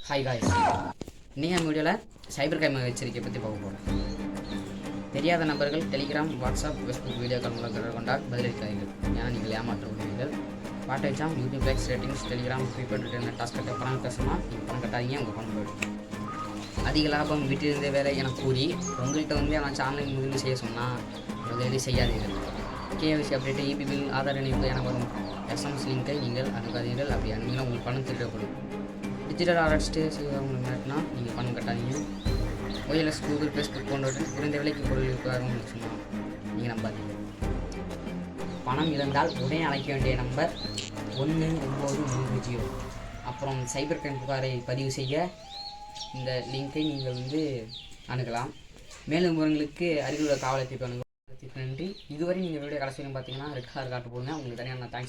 Hi guys, இன்றைக்கி நம்ம வீடியோவில் சைபர் கிரைம் எச்சரிக்கை பற்றி பார்க்க போகிறோம். தெரியாத நபர்கள் Telegram, WhatsApp, Facebook video call மூலம் தொடர்பு கொண்டால் பதிலளிக்காதீர்கள். ஏன்னா நீங்கள் ஏமாற்றப்படுவீர்கள். What exam, YouTube likes, ratings, Telegram, prepaid return task கட்ட பணம் பேசுமா, நீங்கள் பணம் கட்டாதீங்க, உங்கள் பணம் போய்டும். அதிக லாபம் வீட்டிலிருந்தே வேலை என கூறி உங்கள்கிட்ட ஏதாச்சும் ஆன்லைன் முதலீடு செய்ய சொன்னால் முதலீடு செய்யாதீர்கள். KYC update, EB bill, Aadhaar இணைப்பு என வரும் எஸ்எம்எஸ் லிங்கை நீங்கள் அணுகாதீர்கள். அப்படி அணுகினா உங்களுக்கு பணம் திருடப்படும். டிஜிட்டல் அரெஸ்ட்டு செய்வவங்களை மிரட்டினா நீங்கள் பணம் கட்டாதீங்க. ஒய்எல்எஸ், கூகுள், ஃபேஸ்புக் போன்றவற்றில் குறைந்த விலைக்கு பொருள் இருக்காருன்னு சொன்னால் நீங்கள் நம்பாதீங்க. பணம் இழந்தால் உடனே அழைக்க வேண்டிய நம்பர் 1930. அப்புறம் சைபர் கிரைம் புகாரை பதிவு செய்ய இந்த லிங்கை நீங்கள் அணுகலாம். மேலும் விவரங்களுக்கு அருகில் உள்ள காவலத்திற்கு அணுகலாம். நன்றி. இதுவரை நீங்கள் வீடியோ கடைசியில் பார்த்தீங்கன்னா ரெட் கலர் காட்டு போடுங்க. உங்களுக்கு தனியாக நான் தேங்க்ஸ்.